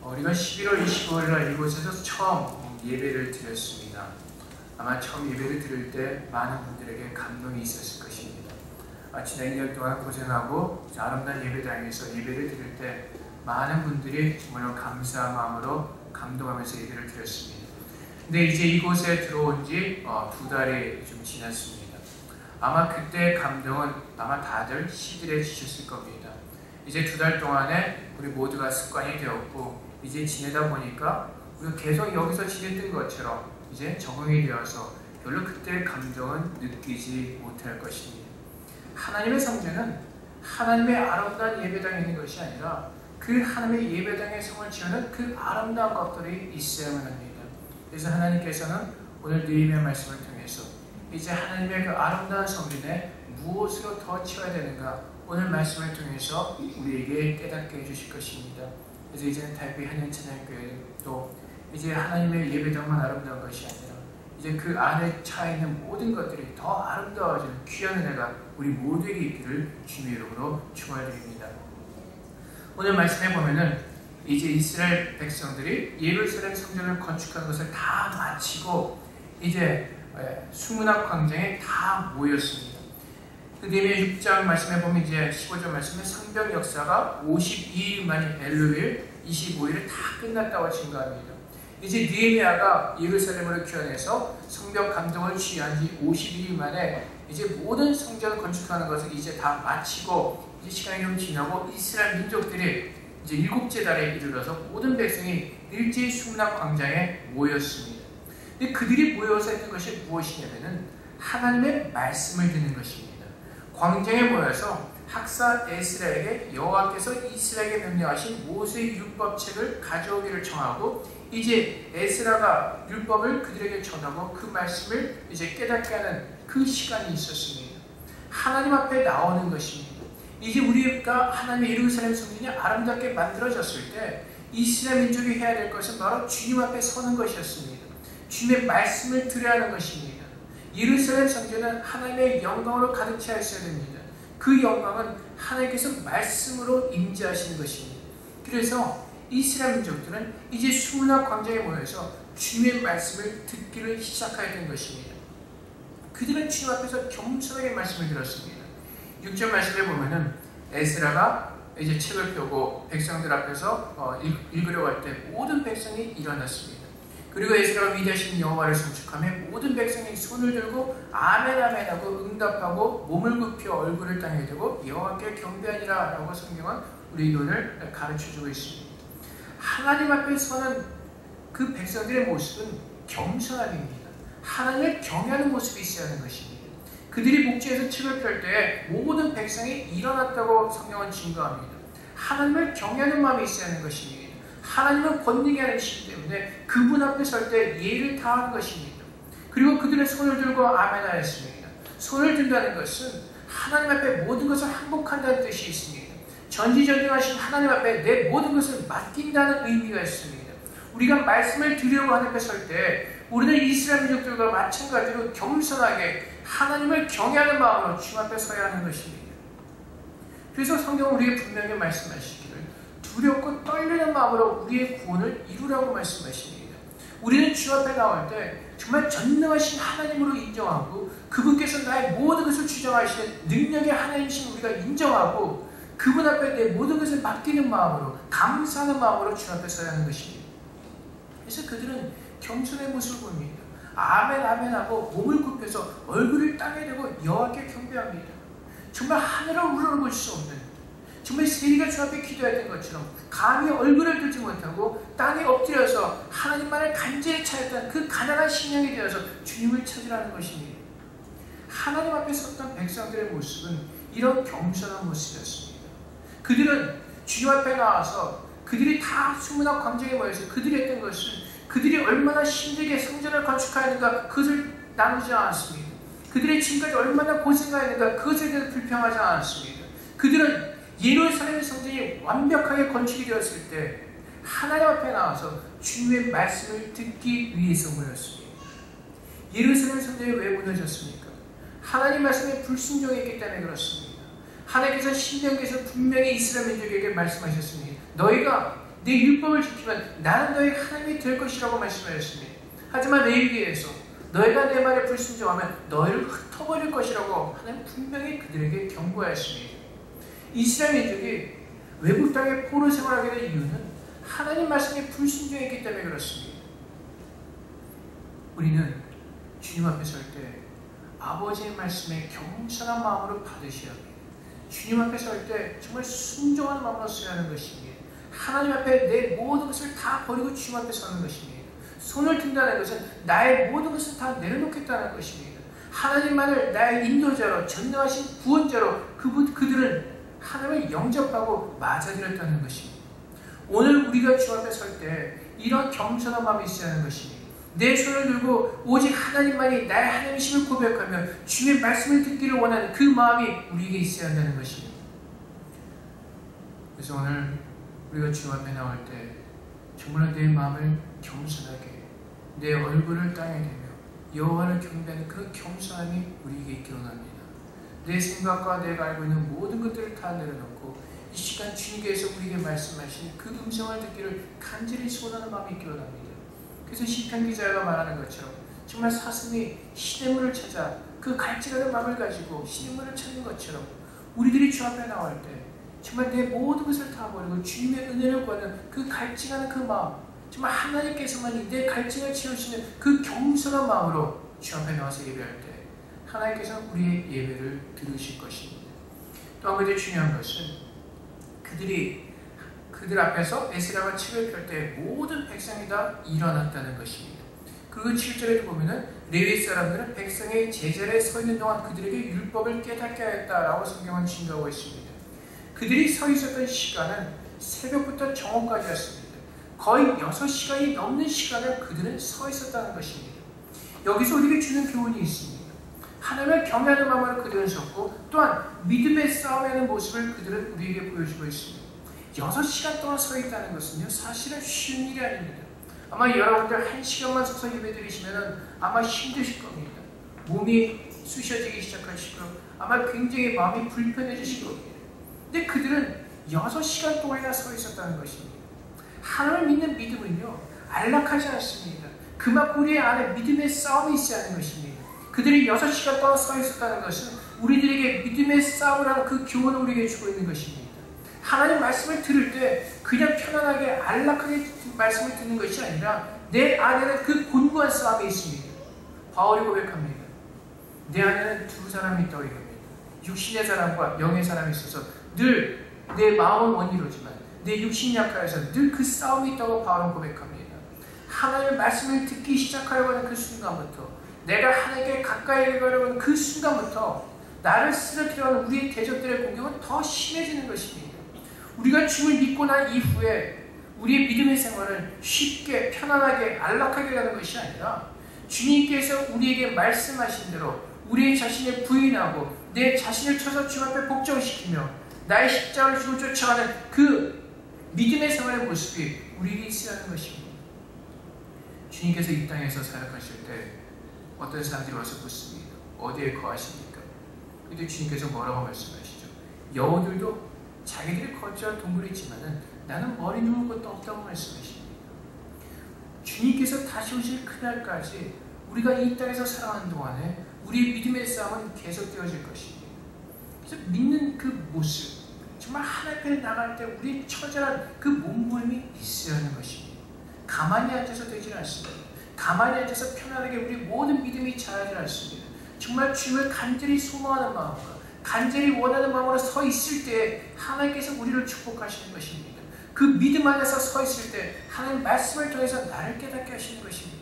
우리가 11월 25일 날 이곳에서 처음 예배를 드렸습니다. 아마 처음 예배를 드릴 때 많은 분들에게 감동이 있었을 것입니다. 지난 2년 동안 고생하고 아름다운 예배당에서 예배를 드릴 때 많은 분들이 정말 감사한 마음으로 감동하면서 예배를 드렸습니다. 근데 이제 이곳에 들어온 지 2달이 좀 지났습니다. 아마 그때 감동은 아마 다들 시들해지셨을 겁니다. 이제 2달 동안에 우리 모두가 습관이 되었고 이제 지내다 보니까 우리가 계속 여기서 지냈던 것처럼 이제 적응이 되어서 별로 그때의 감정은 느끼지 못할 것입니다. 하나님의 성전은 하나님의 아름다운 예배당에 있는 것이 아니라 그 하나님의 예배당의 성을 지어는 그 아름다운 것들이 있어야만 합니다. 그래서 하나님께서는 오늘 느헤미야 말씀을 통해서 이제 하나님의 그 아름다운 성전에 무엇으로 더 채워야 되는가 오늘 말씀을 통해서 우리에게 깨닫게 해주실 것입니다. 그래서 이제는 달빛 한인찬양교회도 이제 하나님의 예배당만 아름다운 것이 아니라 이제 그 안에 차 있는 모든 것들이 더 아름다워지는 귀한 은혜가 우리 모두에게 있기를 주님의 이름으로 축원드립니다. 오늘 말씀에 보면은 이제 이스라엘 백성들이 예루살렘 성전을 건축하는 것을 다 마치고 이제 수문학 광장에 다 모였습니다. 느헤미야 6장 말씀에 보면 이제 15절 말씀에 성벽 역사가 52일 만에 엘루일 25일에 다 끝났다고 증거합니다. 이제 느헤미야가 예루살렘으로 귀환해서 성벽 감독을 취한 지 52일 만에 이제 모든 성전을 건축하는 것을 이제 다 마치고 이제 시간이 좀 지나고 이스라엘 민족들이 이제 7째 달에 이르러서 모든 백성이 일제히 수문학 광장에 모였습니다. 근데 그들이 모여서 했던 것이 무엇이냐면은 하나님의 말씀을 듣는 것입니다. 광장에 모여서 학사 에스라에게 여호와께서 이스라엘에게 명령하신 모세의 율법책을 가져오기를 청하고 이제 에스라가 율법을 그들에게 전하고 그 말씀을 이제 깨닫게 하는 그 시간이 있었습니다. 하나님 앞에 나오는 것입니다. 이제 우리가 하나님의 예루살렘 성전이 아름답게 만들어졌을 때 이스라엘 민족이 해야 될 것은 바로 주님 앞에 서는 것이었습니다. 주님의 말씀을 들어야 하는 것입니다. 예루살렘 성전은 하나님의 영광으로 가득 차 있어야 됩니다. 그 영광은 하나님께서 말씀으로 임재하시는 것입니다. 그래서 이스라엘 민족들은 이제 수문학 광장에 모여서 주님의 말씀을 듣기를 시작하게 된 것입니다. 그들은 주님 앞에서 겸손하게 말씀을 들었습니다. 6절 말씀에 보면은 에스라가 이제 책을 펴고 백성들 앞에서 읽으려고 할 때 모든 백성이 일어났습니다. 그리고 에스라가 위대하신 여호와를 송축하며 모든 백성이 손을 들고 아멘 아멘 하고 응답하고 몸을 굽혀 얼굴을 땅에 대고 여호와께 경배하니라 라고 성경은 우리 오늘 가르쳐주고 있습니다. 하나님 앞에 서는 그 백성들의 모습은 겸손함입니다. 하나님을 경외하는 모습이 있어야 하는 것입니다. 그들이 목지에서 책을 펼 때 모든 백성이 일어났다고 성경은 증거합니다. 하나님을 경외하는 마음이 있어야 하는 것입니다. 하나님은 권능이 하는 것이기 때문에 그분 앞에 설 때 예를 다하는 것입니다. 그리고 그들의 손을 들고 아멘하였습니다. 손을 든다는 것은 하나님 앞에 모든 것을 항복한다는 뜻이 있습니다. 전지전능하신 하나님 앞에 내 모든 것을 맡긴다는 의미가 있습니다. 우리가 말씀을 들으려고 하나님 앞에 설 때 우리는 이스라엘 민족들과 마찬가지로 겸손하게 하나님을 경외하는 마음으로 주님 앞에 서야 하는 것입니다. 그래서 성경은 우리에게 분명히 말씀하시기를 두렵고 떨리는 마음으로 우리의 구원을 이루라고 말씀하십니다. 우리는 주 앞에 나올 때 정말 전능하신 하나님으로 인정하고 그분께서 나의 모든 것을 주장하시는 능력의 하나님이신 우리가 인정하고 그분 앞에 내 모든 것을 맡기는 마음으로 감사하는 마음으로 주 앞에 서야 하는 것입니다. 그래서 그들은 겸손의 모습을 보입니다. 아멘 아멘 하고 몸을 굽혀서 얼굴을 땅에 대고 여호와께 경배합니다. 정말 하늘을 우러러볼 수 없는 정말 세리가 주 앞에 기도했던 것처럼 감히 얼굴을 들지 못하고 땅에 엎드려서 하나님만을 간절히 찾았던 그 가난한 심령이 되어서 주님을 찾으라는 것입니다. 하나님 앞에 섰던 백성들의 모습은 이런 겸손한 모습이었습니다. 그들은 주님 앞에 나와서 그들이 다 수문학 광장에 모여서 그들이 했던 것은 그들이 얼마나 힘들게 성전을 건축하였는가 그것을 나누지 않았습니다. 그들이 지금까지 얼마나 고생하였는가 그것에 대해서 불평하지 않았습니다. 그들은 예루살렘 성전이 완벽하게 건축이 되었을 때 하나님 앞에 나와서 주님의 말씀을 듣기 위해서 모였습니다. 예루살렘 성전이 왜 무너졌습니까? 하나님 말씀에 불순종했기 때문에 그렇습니다. 하나님께서 신명기에서 분명히 이스라엘 민족에게 말씀하셨습니다. 너희가 내 율법을 지키면 나는 너의 하나님이 될 것이라고 말씀하셨습니다. 하지만 레위기에서 너희가 내 말에 불순종하면 너희를 흩어버릴 것이라고 하나님 분명히 그들에게 경고하였습니다. 이스라엘 민족이 외국 땅에 포로 생활하게 된 이유는 하나님 말씀에 불순종했기 때문에 그렇습니다. 우리는 주님 앞에 설 때 아버지의 말씀에 겸손한 마음으로 받으셔야 합니다. 주님 앞에 설 때 정말 순종한 마음으로 써야 하는 것입니다. 하나님 앞에 내 모든 것을 다 버리고 주님 앞에 서는 것입니다. 손을 든다는 것은 나의 모든 것을 다 내려놓겠다는 것입니다. 하나님만을 나의 인도자로, 전능하신 구원자로 그들은 하나님을 영접하고 맞아들였다는 것입니다. 오늘 우리가 주 앞에 설 때 이런 겸손한 마음이 있어야 하는 것입니다. 내 손을 들고 오직 하나님만이 나의 하나님이심을 고백하며 주의 말씀을 듣기를 원하는 그 마음이 우리에게 있어야 한다는 것입니다. 그래서 오늘 우리가 주 앞에 나올 때 정말 내 마음을 겸손하게 내 얼굴을 땅에 대며 여호와를 경배하는 그 겸손함이 우리에게 있기를 원합니다. 내 생각과 내가 알고 있는 모든 것들을 다 내려놓고 이 시간 주님께서 우리에게 말씀하신 그 음성을 듣기를 간절히 소원하는 마음이 있기를 원합니다. 그래서 시편 기자가 말하는 것처럼 정말 사슴이 시냇물을 찾아 그 갈증하는 마음을 가지고 시냇물을 찾는 것처럼 우리들이 주 앞에 나올 때 정말 내 모든 것을 다 버리고 주님의 은혜를 구하는 그 갈증하는 그 마음, 정말 하나님께서만이 내 갈증을 채우시는 그 겸손한 마음으로 주 앞에 나와서 예배할 때 하나님께서 우리의 예배를 들으실 것입니다. 또 한 가지 중요한 것은 그들 앞에서 에스라가 책을 펼 때 모든 백성이 다 일어났다는 것입니다. 그리고 7절에도 보면은 레위 사람들은 백성의 제자리에 서 있는 동안 그들에게 율법을 깨닫게 하였다라고 성경은 증거하고 있습니다. 그들이 서 있었던 시간은 새벽부터 정오까지였습니다. 거의 6시간이 넘는 시간을 그들은 서 있었다는 것입니다. 여기서 우리에게 주는 교훈이 있습니다. 하나님을 경외하는 마음으로 그들은 섰고 또한 믿음의 싸움하는 모습을 그들은 우리에게 보여주고 있습니다. 6시간 동안 서 있다는 것은요 사실은 쉬운 일이 아닙니다. 아마 여러분들 1시간만 서서 예배드리시면 아마 힘드실 겁니다. 몸이 쑤셔지기 시작하시고 아마 굉장히 마음이 불편해지실 겁니다. 근데 그들은 6시간 동안이나 서 있었다는 것입니다. 하나님을 믿는 믿음은요 안락하지 않습니다. 그만큼 우리 안에 믿음의 싸움이 있어야 하는 것입니다. 그들이 6시간 동안 서 있었다는 것은 우리들에게 믿음의 싸움을 하는 그 교훈을 우리에게 주고 있는 것입니다. 하나님 말씀을 들을 때 그냥 편안하게 안락하게 말씀을 듣는 것이 아니라 내 안에는 그 곤고한 싸움이 있습니다. 바울이 고백합니다. 내 안에는 두 사람이 있다고 얘기합니다. 육신의 사람과 영의 사람이 있어서 늘 내 마음은 원이로지만 내 육신이 약하여서 늘 그 싸움이 있다고 바울은 고백합니다. 하나님의 말씀을 듣기 시작하려고 하는 그 순간부터 내가 하나님께 가까이 가려고 하는 그 순간부터 나를 쓰러뜨리려 하는 우리의 대적들의 공격은 더 심해지는 것입니다. 우리가 주를 믿고 난 이후에 우리의 믿음의 생활을 쉽게 편안하게 안락하게 가는 것이 아니라 주님께서 우리에게 말씀하신 대로 우리의 자신을 부인하고 내 자신을 쳐서 주 앞에 복종시키며 나의 십자가를 주고 쫓아가는 그 믿음의 생활의 모습이 우리에게 있어야 하는 것입니다. 주님께서 이 땅에서 사역하실 때 어떤 사람들이 와서 묻습니다. 어디에 거하십니까? 그때 주님께서 뭐라고 말씀하시죠? 여우들도 자기들이 거주할 동굴이 있지만은 나는 머리 누울 것도 없다고 말씀하십니다. 주님께서 다시 오실 그날까지 우리가 이 땅에서 살아가는 동안에 우리의 믿음의 싸움은 계속되어질 것입니다. 그래서 믿는 그 모습, 정말 하나님 앞에 나갈 때 우리의 처절한 그 몸부림이 있어야 하는 것입니다. 가만히 앉아서 되질 않습니다. 가만히 앉아서 편안하게 우리 모든 믿음이 자라질 않습니다. 정말 주님을 간절히 소망하는 마음과 간절히 원하는 마음으로 서 있을 때 하나님께서 우리를 축복하시는 것입니다. 그 믿음 안에서 서 있을 때 하나님 말씀을 통해서 나를 깨닫게 하시는 것입니다.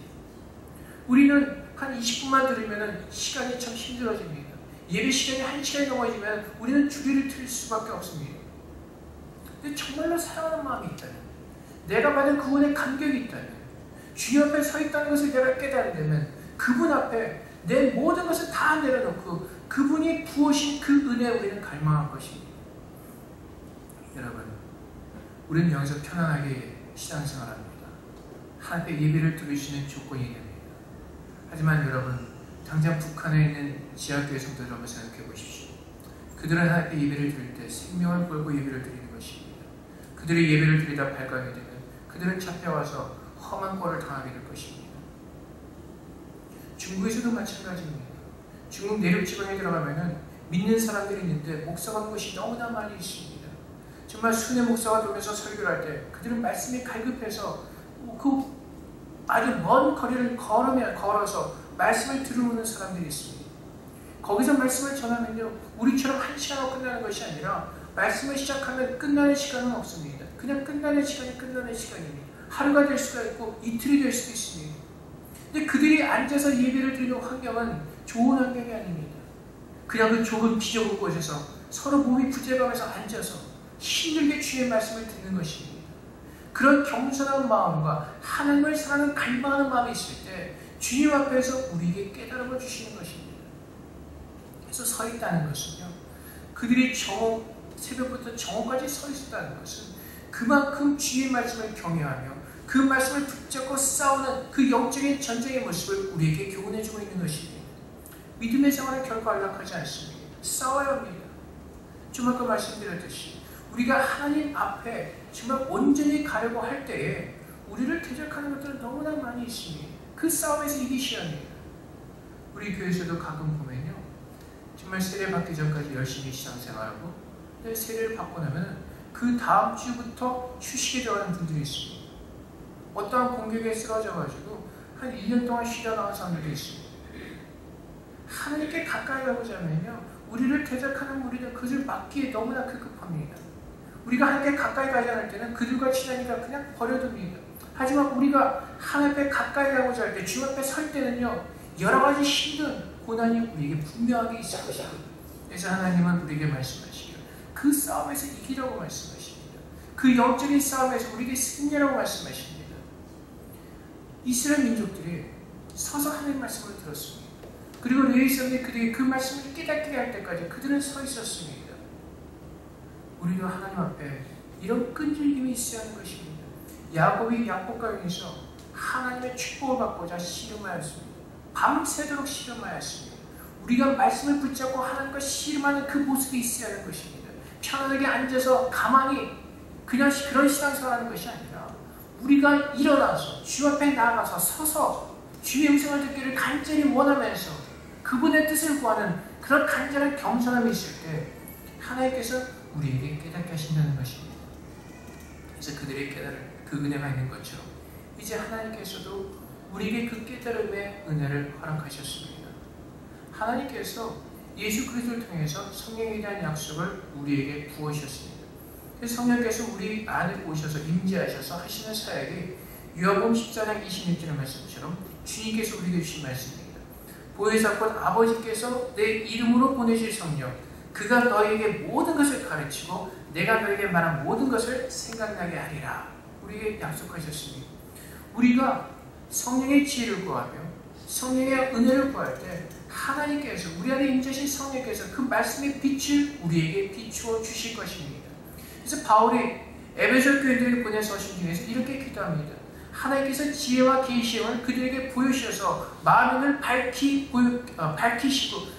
우리는 한 20분만 들으면 시간이 참 힘들어집니다. 예배 시간이 1시간이 넘어지면 우리는 주기를 틀릴 수밖에 없습니다. 근데 정말로 사랑하는 마음이 있다면, 내가 받은 그분의 감격이 있다면, 주님 앞에 서 있다는 것을 내가 깨달으면 그분 앞에 내 모든 것을 다 내려놓고 그분이 부으신 그 은혜에 우리는 갈망할 것입니다. 여러분, 우리는 여기서 편안하게 신앙생활합니다. 하나님의 예배를 들으시는 조건이 됩니다. 하지만 여러분, 당장 북한에 있는 지하교회 성도들 한번 생각해 보십시오. 그들은 하나님의 예배를 드릴 때 생명을 걸고 예배를 드리는 것입니다. 그들의 예배를 드리다 발각이 되면 그들은 잡혀와서 험한 꼴을 당하게 될 것입니다. 중국에서도 마찬가지입니다. 중국 내륙지방에 들어가면은 믿는 사람들이 있는데 목사가 온 것이 너무나 많이 있습니다. 정말 순회 목사가 돌면서 설교를 할 때 그들은 말씀이 갈급해서 그 아주 먼 거리를 걸어서 말씀을 들어오는 사람들이 있습니다. 거기서 말씀을 전하면요, 우리처럼 한 시간으로 끝나는 것이 아니라 말씀을 시작하면 끝나는 시간은 없습니다. 그냥 끝나는 시간이 끝나는 시간입니다. 하루가 될 수가 있고 이틀이 될 수도 있습니다. 근데 그들이 앉아서 예배를 드리는 환경은 좋은 환경이 아닙니다. 그냥 그 좁은 비좁은 곳에서 서로 몸이 부재감에서 앉아서 힘들게 주의 말씀을 듣는 것입니다. 그런 겸손한 마음과 하나님을 사랑하는 갈망하는 마음이 있을 때 주님 앞에서 우리에게 깨달음을 주시는 것입니다. 그래서 서 있다는 것은요, 그들이 새벽부터 정오까지 서 있었다는 것은 그만큼 주의 말씀을 경외하며 그 말씀을 붙잡고 싸우는 그 영적인 전쟁의 모습을 우리에게 교훈해주고 있는 것입니다. 믿음의 생활은 결코 안락하지 않습니다. 싸워야 합니다. 좀 아까 말씀드렸듯이 우리가 하나님 앞에 정말 온전히 가려고 할 때에 우리를 대적하는 것들은 너무나 많이 있습니다. 그 싸움에서 이기셔야 합니다. 우리 교회에서도 가끔 보면요, 정말 세례 받기 전까지 열심히 신앙생활하고 세례를 받고 나면 그 다음 주부터 휴식에 들어가는 분들이 있습니다. 어떠한 공격에 쓰러져가지고 한 1년 동안 쉬다 나온 사람들도 있습니다. 하나님께 가까이 가고자 하면요, 우리를 대적하는 우리는 그것을 막기에 너무나 급급합니다. 우리가 하나님께 가까이 가지 않을 때는 그들과 친하니까 그냥 버려둡니다. 하지만 우리가 하나님께 가까이 가고자 할 때, 주 앞에 설 때는요, 여러 가지 힘든 고난이 우리에게 분명하게 있을 것입니다. 그래서 하나님은 우리에게 말씀하시기를 그 싸움에서 이기라고 말씀하십니다. 그 영적인 싸움에서 우리에게 승리라고 말씀하십니다. 이스라엘 민족들이 서서 하나님 말씀을 들었습니다. 그리고 레위 사람들이 그들이 그 말씀을 깨닫게 할 때까지 그들은 서 있었습니다. 우리도 하나님 앞에 이런 끈질김이 있어야 하는 것입니다. 야곱이 약복강에서 하나님의 축복을 받고자 씨름하였습니다. 밤새도록 씨름하였습니다. 우리가 말씀을 붙잡고 하나님과 씨름하는 그 모습이 있어야 하는 것입니다. 편안하게 앉아서 가만히 그냥 그런 신앙생활하는 것이 아니라 우리가 일어나서 주 앞에 나아가서 서서 주의 음성을 듣기를 간절히 원하면서 그분의 뜻을 구하는 그런 간절한 겸손함이 있을 때 하나님께서 우리에게 깨닫게 하신다는 것입니다. 그래서 그들의 그 은혜가 있는 것처럼 이제 하나님께서도 우리에게 그 깨달음의 은혜를 허락하셨습니다. 하나님께서 예수 그리스도를 통해서 성령에 대한 약속을 우리에게 부으셨습니다. 그래서 성령께서 우리 안에 오셔서 임재하셔서 하시는 사역이 요한복음 14장 26절의 말씀처럼 주님께서 우리에게 주신 말씀입니다. 보혜사 곧 아버지께서 내 이름으로 보내실 성령, 그가 너에게 모든 것을 가르치고 내가 너에게 말한 모든 것을 생각나게 하리라. 우리에게 약속하셨습니다. 우리가 성령의 지혜를 구하며 성령의 은혜를 구할 때 하나님께서 우리 안에 임재하신 성령께서 그 말씀의 빛을 우리에게 비추어 주실 것입니다. 그래서 바울이 에베소 교인들에게 보낸 서신 중에서 이렇게 기도합니다. 하나님께서 지혜와 계시를 그들에게 보여주셔서 마음을 밝히시고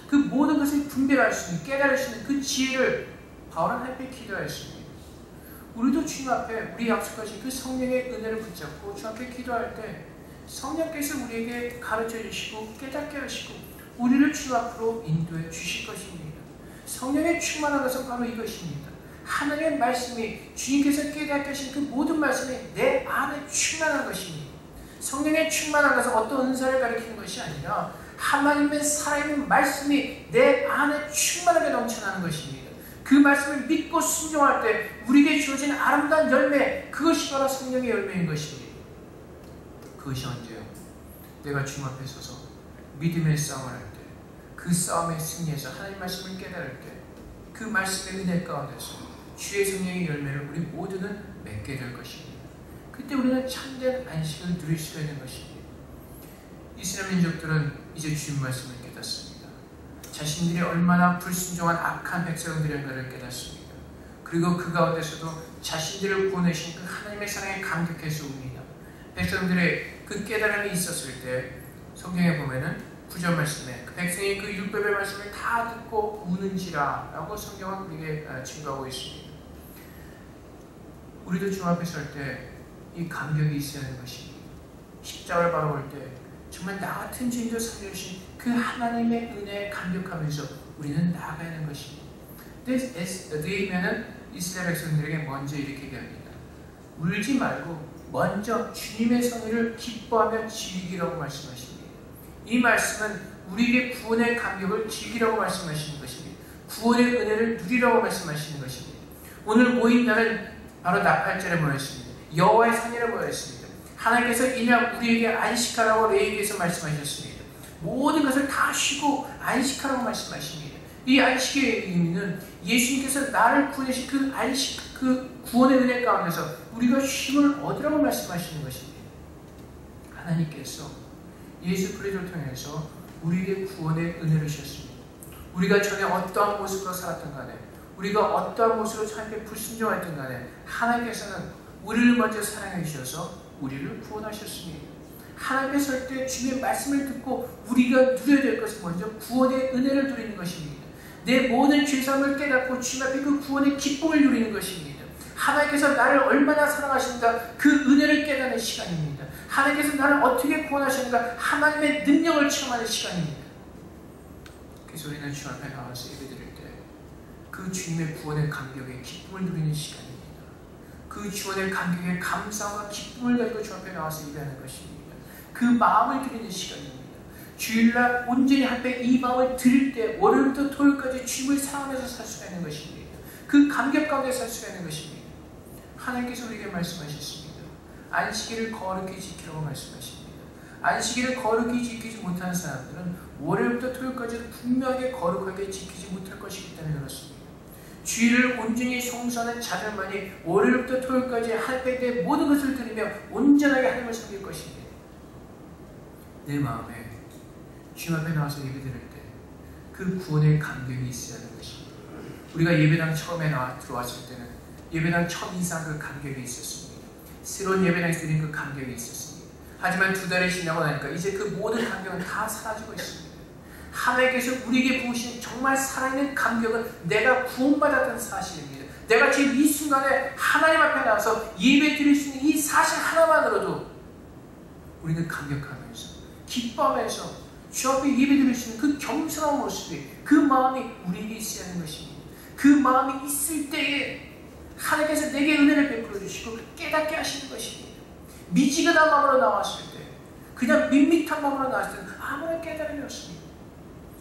그 모든 것을 분별할 수 있는, 깨달을 수 있는 그 지혜를 바울은 하나님께 기도하였습니다. 우리도 주님 앞에 우리 약속하신 그 성령의 은혜를 붙잡고 주 앞에 기도할 때 성령께서 우리에게 가르쳐 주시고 깨닫게 하시고 우리를 주 앞으로 인도해 주실 것입니다. 성령의 충만한 것은 바로 이것입니다. 하나님의 말씀이 주님께서 깨닫게 하신 그 모든 말씀이 내 안에 충만한 것입니다. 성령의 충만한 것은 어떤 은사를 가리키는 것이 아니라 하나님의 살아있는 말씀이 내 안에 충만하게 넘쳐나는 것입니다. 그 말씀을 믿고 순종할 때 우리에게 주어진 아름다운 열매, 그것이 바로 성령의 열매인 것입니다. 그것이 언제요? 내가 주님 앞에 서서 믿음의 싸움을 할 때, 그 싸움에 승리해서 하나님 말씀을 깨달을 때, 그 말씀의 은혜 가운데서 주의 성령의 열매를 우리 모두는 맺게 될 것입니다. 그때 우리는 참된 안식을 누릴 수가 있는 것입니다. 이스라엘 민족들은 이제 주님 말씀을 깨닫습니다. 자신들이 얼마나 불순종한 악한 백성들인가를 깨닫습니다. 그리고 그 가운데서도 자신들을 구원하신 그 하나님의 사랑에 감격해서 웁니다. 백성들의 그 깨달음이 있었을 때 성경에 보면은 9절 말씀에 그 백성이 그 율법의 말씀을 다 듣고 우는지라 라고 성경은 우리에게 증거하고 있습니다. 우리도 주 앞에 설 때 이 감격이 있어야 하는 것입니다. 십자가를 바라볼 때 정말 나 같은 죄인도 살려주신 그 하나님의 은혜에 감격하면서 우리는 나아가야 하는 것입니다. 느헤미야는 이스라엘 백성들에게 먼저 이렇게 얘기합니다. 울지 말고 먼저 주님의 성의를 기뻐하며 즐기라고 말씀하십니다. 이 말씀은 우리에게 구원의 감격을 즐기라고 말씀하시는 것입니다. 구원의 은혜를 누리라고 말씀하시는 것입니다. 오늘 모인 날은 바로 나팔절에 모였습니다. 여호와의 산이라 모였습니다. 하나님께서 이날 우리에게 안식하라고 레위기에서 말씀하셨습니다. 모든 것을 다 쉬고 안식하라고 말씀하십니다. 이 안식의 의미는 예수님께서 나를 구원하신 그 안식, 그 구원의 은혜 가운데서 우리가 쉼을 얻으라고 말씀하시는 것입니다. 하나님께서 예수 그리스도를 통해서 우리에게 구원의 은혜를 주셨습니다. 우리가 전에 어떠한 모습으로 살았던 간에, 우리가 어떠한 모습으로 하나님께 불순종했던 간에 하나님께서는 우리를 먼저 사랑해 주셔서 우리를 구원하셨습니다. 하나님께 설 때 주님의 말씀을 듣고 우리가 누려야 될 것은 먼저 구원의 은혜를 누리는 것입니다. 내 모든 죄사함을 깨닫고 주님 앞에 그 구원의 기쁨을 누리는 것입니다. 하나님께서 나를 얼마나 사랑하시는가 그 은혜를 깨닫는 시간입니다. 하나님께서 나를 어떻게 구원하시는가 하나님의 능력을 체험하는 시간입니다. 그래서 우리는 주 앞에 나와서 예배드릴 때 그 주님의 구원의 감격에 기쁨을 누리는 시간입니다. 그 주원의 감격에 감사와 기쁨을 가지고 주 앞에 나와서 예배하는 것입니다. 그 마음을 드리는 시간입니다. 주일날 온전히 앞에 이 마음을 드릴 때 월요일부터 토요일까지 주님을 사랑하면서 살 수가 있는 것입니다. 그 감격 가운데 살 수가 있는 것입니다. 하나님께서 우리에게 말씀하셨습니다. 안식일을 거룩히 지키라고 말씀하십니다. 안식일을 거룩히 지키지 못하는 사람들은 월요일부터 토요일까지 분명하게 거룩하게 지키지 못할 것이기 때문에 그렇습니다. 주일을 온전히 성수하는 자들만이 월요일부터 토요일까지 하나님께 모든 것을 드리며 온전하게 하나님을 섬길 것입니다. 내 마음에 주님 앞에 나와서 예배드릴 때 그 구원의 감격이 있어야 하는 것입니다. 우리가 예배당 처음에 들어왔을 때는 예배당 첫 이상 그 감격이 있었습니다. 새로운 예배당에서 드린 그 감격이 있었습니다. 하지만 2달이 지나고 나니까 이제 그 모든 감격은 다 사라지고 있습니다. 하나님께서 우리에게 부으신 정말 살아있는 감격은 내가 구원받았다는 사실입니다. 내가 지금 이 순간에 하나님 앞에 나와서 예배 드릴 수 있는 이 사실 하나만으로도 우리는 감격하면서 기뻐하면서 주 앞에 예배 드릴 수 있는 그 겸손한 모습이 그 마음이 우리에게 있어야 하는 것입니다. 그 마음이 있을 때에 하나님께서 내게 은혜를 베풀어 주시고 깨닫게 하시는 것입니다. 미지근한 마음으로 나왔을 때 그냥 밋밋한 마음으로 나왔을 때는 아무런 깨달음이 없습니다.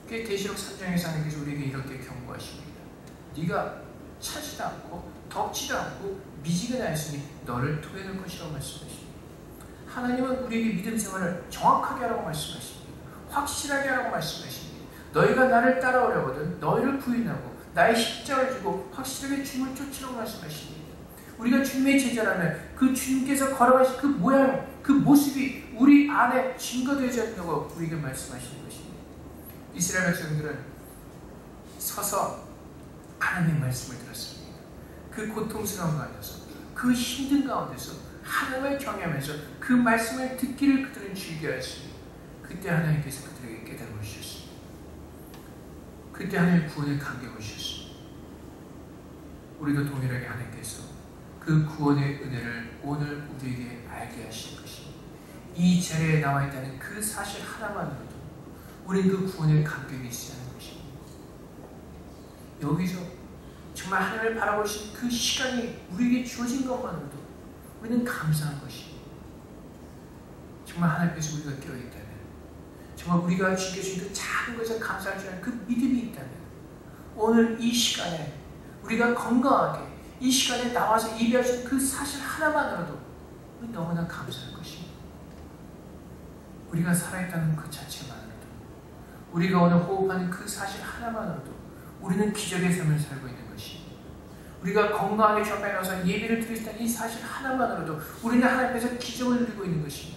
계시록 3장에서 하나님께서 우리에게 이렇게 경고하십니다. 네가 차지도 않고 덥지도 않고 미지근하였으니 너를 토해낼 것이라고 말씀하십니다. 하나님은 우리에게 믿음 생활을 정확하게 하라고 말씀하십니다. 확실하게 하라고 말씀하십니다. 너희가 나를 따라오려거든 너희를 부인하고 나의 십자가를 지고 확실하게 주님을 쫓으라고 말씀하십니다. 우리가 주님의 제자라면 그 주님께서 걸어가신 그 모양, 그 모습이 우리 안에 증거되어져 있다고 우리에게 말씀하시는 것입니다. 이스라엘 백성들은 서서 하나님의 말씀을 들었습니다. 그 고통스러운 가운데서 그 힘든 가운데서 하나님을 경외하면서 그 말씀을 듣기를 그들은 즐겨했습니다. 그때 하나님께서 그들에게 깨달음을 주셨습니다. 그때 하나님의 구원의 감격을 주셨습니다. 우리도 동일하게 하나님께서 그 구원의 은혜를 오늘 우리에게 알게 하시는 것입니다. 이 자리에 나와 있다는 그 사실 하나만으로도 우리는 그 구원의 감격이 있어야 하는 것입니다. 여기서 정말 하나님을 바라보신 그 시간이 우리에게 주어진 것만으로도 우리는 감사한 것입니다. 정말 하나님께서 우리가 깨어있다면, 정말 우리가 주께 주신 그 작은 것에 감사할 줄 아는 그 믿음이 있다면 오늘 이 시간에 우리가 건강하게 이 시간에 나와서 예배하신 그 사실 하나만으로도 우리 너무나 감사할 것입니다. 우리가 살아있다는 그 자체만으로도, 우리가 오늘 호흡하는 그 사실 하나만으로도 우리는 기적의 삶을 살고 있는 것입니다. 우리가 건강하게 주 앞에 나와서 예배를 드릴 수 있는 이 사실 하나만으로도 우리는 하나님 앞에서 기적을 누리고 있는 것입니다.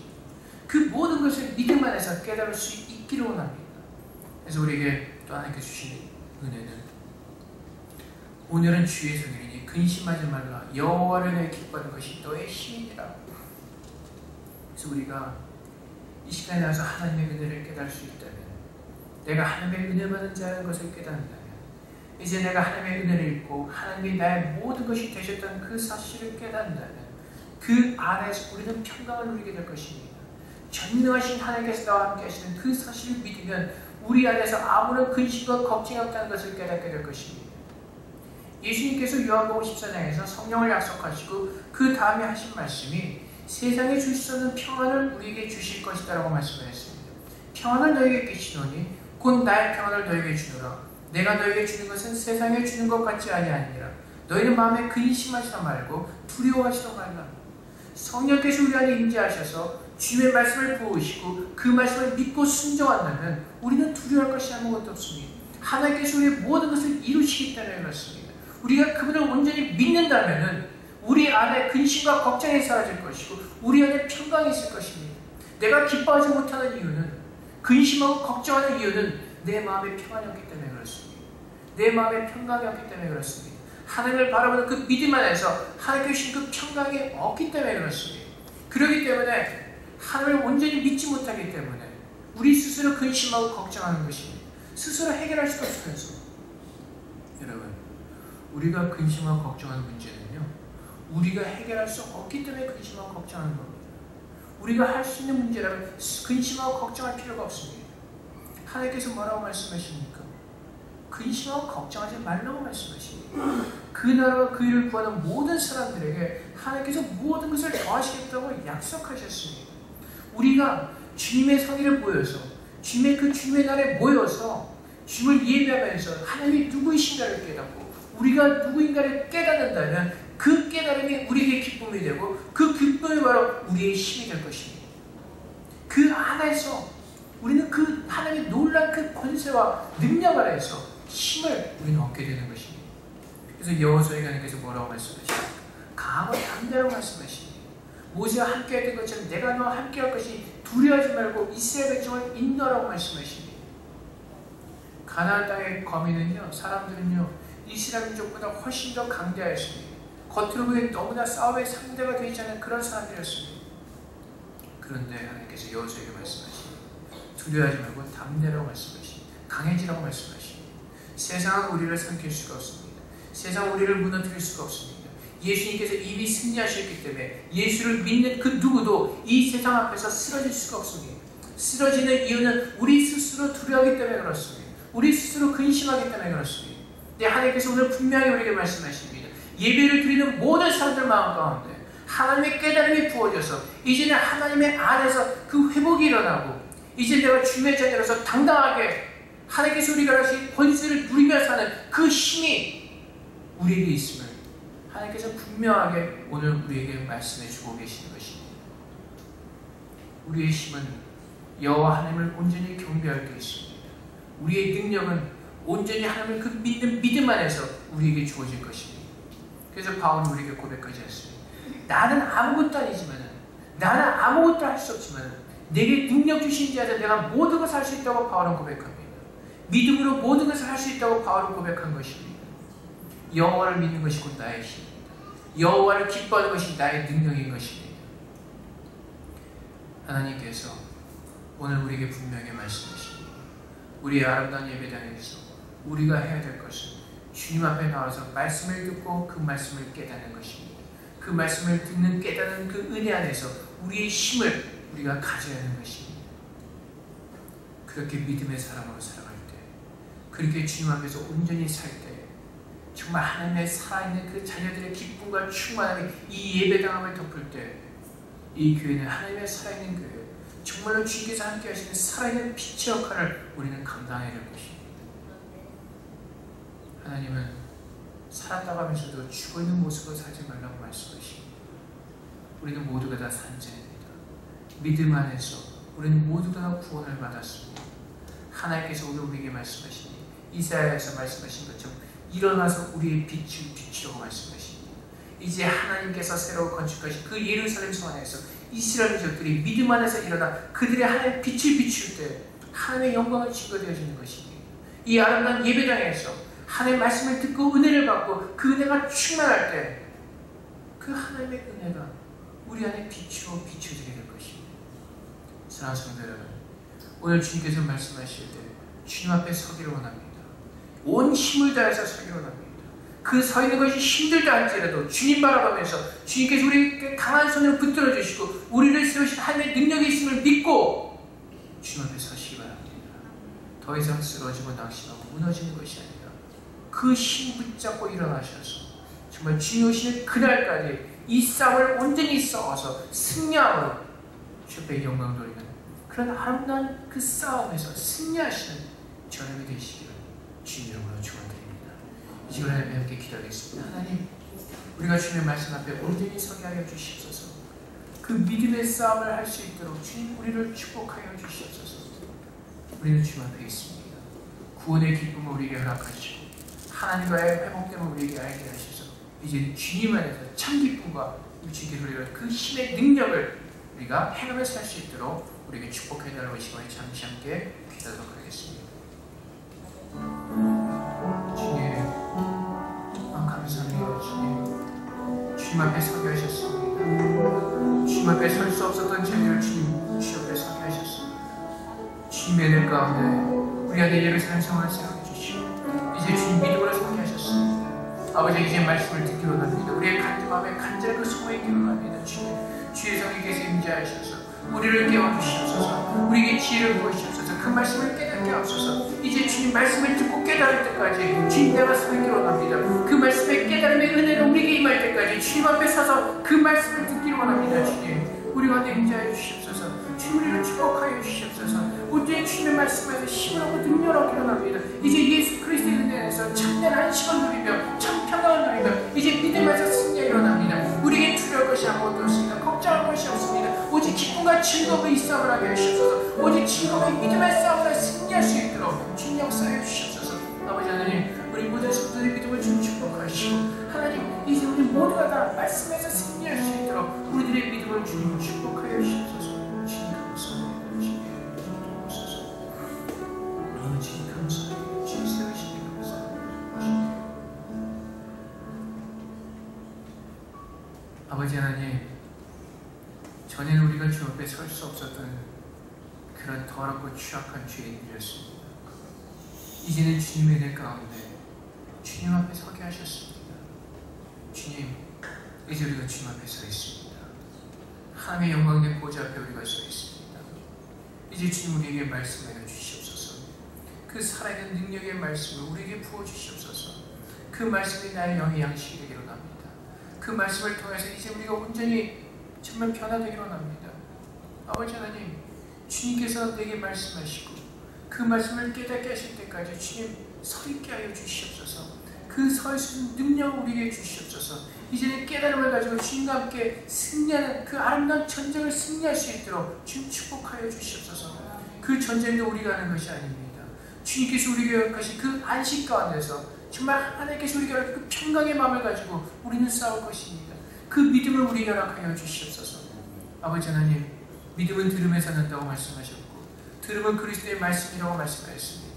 그 모든 것을 믿음 안에서 깨달을 수 있기를 원합니다. 그래서 우리에게 또 하나님께 주신 은혜는 오늘은 주의 성일이니 근심하지 말라 여호와를 내 기뻐하는 것이 너의 힘이니라. 그래서 우리가 이 시간에 나와서 하나님의 은혜를 깨달을 수 있다면, 내가 하나님의 은혜 받은 자라는 것을 깨닫는다면, 이제 내가 하나님의 은혜를 읽고 하나님이 나의 모든 것이 되셨다는 그 사실을 깨닫는다면 그 안에서 우리는 평강을 누리게 될 것입니다. 전능하신 하나님께서 나와 함께 하시는 그 사실을 믿으면 우리 안에서 아무런 근심과 걱정이 없다는 것을 깨닫게 될 것입니다. 예수님께서 요한복음 14장에서 성령을 약속하시고 그 다음에 하신 말씀이 세상에 줄 수 없는 평안을 우리에게 주실 것이다 라고 말씀하셨습니다. 평안을 너에게 끼치노니 곧 나의 평안을 너에게 주노라. 내가 너에게 주는 것은 세상에 주는 것 같지 아니하니라. 너희는 마음에 근심하지도 말고 두려워하지도 말라. 성령께서 우리 안에 임재하셔서 주님의 말씀을 부으시고 그 말씀을 믿고 순종한다면 우리는 두려워할 것이 아무것도 없습니다. 하나님께서 우리의 모든 것을 이루시기 때문에 그렇습니다. 우리가 그분을 온전히 믿는다면 우리 안에 근심과 걱정이 사라질 것이고 우리 안에 평강이 있을 것입니다. 내가 기뻐하지 못하는 이유는, 근심하고 걱정하는 이유는 내 마음에 평안이 없기 때문에 그렇습니다. 내 마음에 평강이 없기 때문에 그렇습니다. 하나님을 바라보는 그 믿음 안에서 하나님께 주신 그 평강이 없기 때문에 그렇습니다. 그렇기 때문에 하나님을 온전히 믿지 못하기 때문에 우리 스스로 근심하고 걱정하는 것입니다. 스스로 해결할 수가 없으면서 여러분, 우리가 근심하고 걱정하는 문제는요, 우리가 해결할 수 없기 때문에 근심하고 걱정하는 겁니다. 우리가 할 수 있는 문제라면 근심하고 걱정할 필요가 없습니다. 하나님께서 뭐라고 말씀하십니까? 근심하고 걱정하지 말라고 말씀하십니다. 그 나라와 그 일을 구하는 모든 사람들에게 하나님께서 모든 것을 더하시겠다고 약속하셨습니다. 우리가 주님의 성의를 보여서 주님의 날에 모여서 주님을 예배하면서 하나님이 누구이신가를 깨닫고 우리가 누구인가를 깨닫는다면 그 깨달음이 우리에게 기쁨이 되고 그 기쁨이 바로 우리의 힘이 될 것입니다. 그 안에서 우리는 그 하나님의 놀라운 그 권세와 능력 아래에서 힘을 우리는 얻게 되는 것입니다. 그래서 여호수아에게 하나님께서 뭐라고 말씀하십니까? 강하고 담대하고 말씀하십니다. 모세와 함께했던 것처럼 내가 너와 함께할 것이 두려워하지 말고 이스라엘 백성을 인도하라고 말씀하십니다. 가나안 땅의 거민은요, 사람들은요, 이스라엘 민족보다 훨씬 더 강대하였습니다. 겉으로 보기엔 너무나 싸움의 상대가 되지 않은 그런 사람들이었습니다. 그런데 하나님께서 여호수아에게 말씀하십니다. 두려워하지 말고 담대라고 말씀하십니다. 강해지라고 말씀하십니다. 세상은 우리를 삼킬 수가 없습니다. 세상은 우리를 무너뜨릴 수가 없습니다. 예수님께서 이미 승리하셨기 때문에 예수를 믿는 그 누구도 이 세상 앞에서 쓰러질 수가 없습니다. 쓰러지는 이유는 우리 스스로 두려워하기 때문에 그렇습니다. 우리 스스로 근심하기 때문에 그렇습니다. 근데 하나님께서 오늘 분명히 우리에게 말씀하십니다. 예배를 드리는 모든 사람들 마음 가운데 하나님의 깨달음이 부어져서 이제는 하나님의 안에서 그 회복이 일어나고 이제 내가 주님의 자녀로서 당당하게 하나님께서 우리가 하신 권세를 누리며 사는 그 힘이 우리에게 있음을 하나님께서 분명하게 오늘 우리에게 말씀해 주고 계시는 것입니다. 우리의 힘은 여호와 하나님을 온전히 경배할 때 있습니다. 우리의 능력은 온전히 하나님을 그 믿는 믿음 안에서 우리에게 주어질 것입니다. 그래서 바울은 우리에게 고백하지 않습니다. 나는 아무것도 아니지만, 나는 아무것도 할 수 없지만 내게 능력 주신 자에서 내가 모든 것을 할 수 있다고 바울은 고백합니다. 믿음으로 모든 것을 할 수 있다고 바울은 고백한 것입니다. 여호와를 믿는 것이 곧 나의 힘입니다. 여호와를 기뻐하는 것이 나의 능력인 것입니다. 하나님께서 오늘 우리에게 분명히 말씀하십니다. 우리의 아름다운 예배당에서 우리가 해야 될 것은 주님 앞에 나와서 말씀을 듣고 그 말씀을 깨닫는 것입니다. 그 말씀을 듣는 깨닫는 그 은혜 안에서 우리의 힘을 우리가 가져야 하는 것입니다. 그렇게 믿음의 사람으로 살아갈 때, 그렇게 주님 앞에서 온전히 살 때 정말 하나님의 살아있는 그 자녀들의 기쁨과 충만함이 이 예배당함을 덮을 때 이 교회는 하나님의 살아있는 교회, 정말로 주님께서 함께 하시는 살아있는 빛의 역할을 우리는 감당해야 될 것입니다. 하나님은 살았다고 하면서도 죽어있는 모습으로 살지 말라고 말씀하십니다. 우리는 모두가 다 산자입니다. 믿음 안에서 우리는 모두가 다 구원을 받았습니다. 하나님께서 오늘 우리에게 말씀하시니 이사야에서 말씀하신 것처럼 일어나서 우리의 빛을 비추라고 말씀하십니다. 이제 하나님께서 새로 건축하신 그 예루살렘 성 안에서 이스라엘 민족들이 믿음 안에서 일어나 그들의 하나님의 빛을 비출 때 하나님의 영광을 증거되어지는 것입니다. 이 아름다운 예배당에서 하나님의 말씀을 듣고 은혜를 받고 그 은혜가 충만할 때 그 하나님의 은혜가 우리 안에 빛으로 비춰지게 될 것입니다. 사랑하는 성도 여러분, 오늘 주님께서 말씀하실 때 주님 앞에 서기를 원합니다. 온 힘을 다해서 서기를 원합니다. 그 서 있는 것이 힘들다 할지라도 주님 바라보면서 주님께서 우리에게 강한 손으로 붙들어 주시고 우리를 세우신 하나님의 능력이 있음을 믿고 주님 앞에 서시기 바랍니다. 더 이상 쓰러지고 낙심하고 무너지는 것이 아니라 그 힘 붙잡고 일어나셔서 정말 주님 오시는 그날까지 이 싸움을 온전히 싸워서 승리함으로 주의 영광 돌리는 그런 아름다운 그 싸움에서 승리하시는 저녁이 되시기를 주님 이름으로 축원드립니다. 이 시간 하나님 함께 기도하겠습니다. 하나님, 우리가 주님의 말씀 앞에 온전히 서게 하여 주시옵소서. 그 믿음의 싸움을 할 수 있도록 주님 우리를 축복하여 주시옵소서. 우리는 주님 앞에 있습니다. 구원의 기쁨을 우리에게 허락하시고 하나님과의 회복됨을 우리에게 알게 하셔서 이제 주님 안에서 참 기쁨과 주님께서 우리가 그 힘의 능력을 우리가 행하며 살 수 있도록 우리에게 축복해 달라고 이 시간에 잠시 함께 기도하도록 하겠습니다. 주님, 감사합니다. 주님 앞에 서게 하셨습니다. 주님 앞에 설 수 없었던 저희를 주님 앞에 서게 하셨습니다. 주님의 은혜 가운데 우리 안에 예배사는 생활을 세워해 주시고 이제 주님 믿음으로 서게 하셨습니다. 아버지, 이제 말씀을 듣기로 합니다. 우리의 마음에 간절히 그 소망이 있기로 합니다. 주님, 주의 성령께서 임재하셔서 우리를 깨워주시옵소서. 우리에게 지혜를 부으시옵소서. 그 말씀을 깨닫게 하옵소서. 이제 주님 말씀을 듣고 깨달을 때까지 주님 내가 서 있기로 합니다. 그 말씀의 깨달음의 은혜가 우리에게 임할 때까지 주님 앞에 서서 그 말씀을 듣기로 합니다. 주님, 우리 가운데 임재하여 주시옵소서. 주님, 우리를 축복하여 주시옵소서. 온전히 주님의 말씀에서 힘을 얻고 능력을 얻기로 합니다. 이제 예수 그리스도의 은혜 안에서 참된 안식을 누리며 참 평강을 누리며 이제 믿음에서 승리가 일어납니다. 우리에게 두려울 것이 아무것도 없습니다. 걱정할 것이 없습니다. 오직 기쁨과 즐거움의 이 싸움을 하게 하시옵소서. 오직 즐거움의 믿음의 싸움을 승리할 수 있도록 주님 역사해 주시옵소서. 아버지 하나님, 우리 모든 성도들의 믿음을 주님 축복하시고 하나님, 이제 우리 모두가 다 말씀에서 승리할 수 있도록 우리들의 믿음을 주님 축복하여 주시옵소서. 주님 감사합니다. 주님 감사합니다. 주님 감사합니다. 주님 세우시니 감사합니다. 아버지 하나님, 전에는 우리가 주 앞에 설 수 없었던 그런 더럽고 취약한 죄인들이었습니다. 이제는 주님의 은혜 가운데 주님 앞에 서게 하셨습니다. 주님, 이제 우리가 주님 앞에 서 있습니다. 하나님의 영광의 보좌 앞에 우리가 서 있습니다. 이제 주님 우리에게 말씀해 주시옵소서. 그 살아있는 능력의 말씀을 우리에게 부어주시옵소서. 그 말씀이 나의 영의 양식이 되기로 합니다. 그 말씀을 통해서 이제 우리가 온전히 정말 변화되기로 합니다. 아버지 하나님, 주님께서 내게 말씀하시고 그 말씀을 깨닫게 하실 때까지 주님 서 있게 하여 주시옵소서. 그 서 있는 능력을 우리에게 주시옵소서. 이제는 깨달음을 가지고 주님과 함께 승리하는 그 아름다운 전쟁을 승리할 수 있도록 주님 축복하여 주시옵소서. 그 전쟁도 우리가 하는 것이 아닙니다. 주님께서 우리에게 허락하신 그 안식 가운데서 정말 하나님께서 우리에게 그 평강의 마음을 가지고 우리는 싸울 것입니다. 그 믿음을 우리에게 허락하여 주시옵소서. 아버지 하나님, 믿음은 들음에서 난다고 말씀하셨고 들음은 그리스도의 말씀이라고 말씀하셨습니다.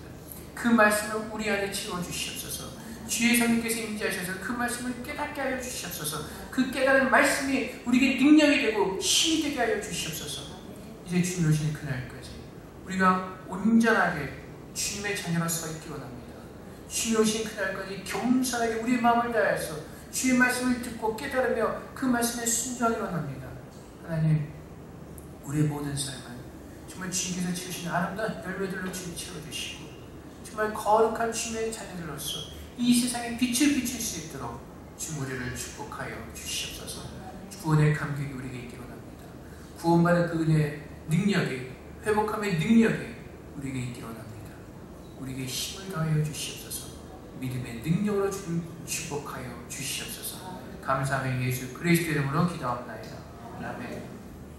그 말씀을 우리 안에 채워주시옵소서. 주의 성령께서 임재하셔서 그 말씀을 깨닫게 하여 주시옵소서. 그 깨달은 말씀이 우리에게 능력이 되고 힘이 되게 하여 주시옵소서. 이제 주님 오시는 그날까지 우리가 온전하게 주님의 자녀로 서 있기 원합니다. 주님 오신 그날까지 겸손하게 우리의 마음을 다해서 주의 말씀을 듣고 깨달으며 그 말씀에 순종하기 원합니다. 하나님, 우리의 모든 삶은 정말 주님께서 지으신 아름다운 열매들로 주님 채워주시고 정말 거룩한 주님의 자녀들로서 이 세상에 빛을 비출 수 있도록 주님 우리를 축복하여 주시옵소서. 구원의 감격이 우리에게 있기 원합니다. 구원받은 그 은혜의 능력이, 회복함의 능력이 우리에게 있기 원합니다. 우리에게 힘을 더하여 주시옵소서. 믿음의 능력으로 주님 축복하여 주시옵소서. 감사하며 예수 그리스도 이름으로 기도합나이다. 아멘.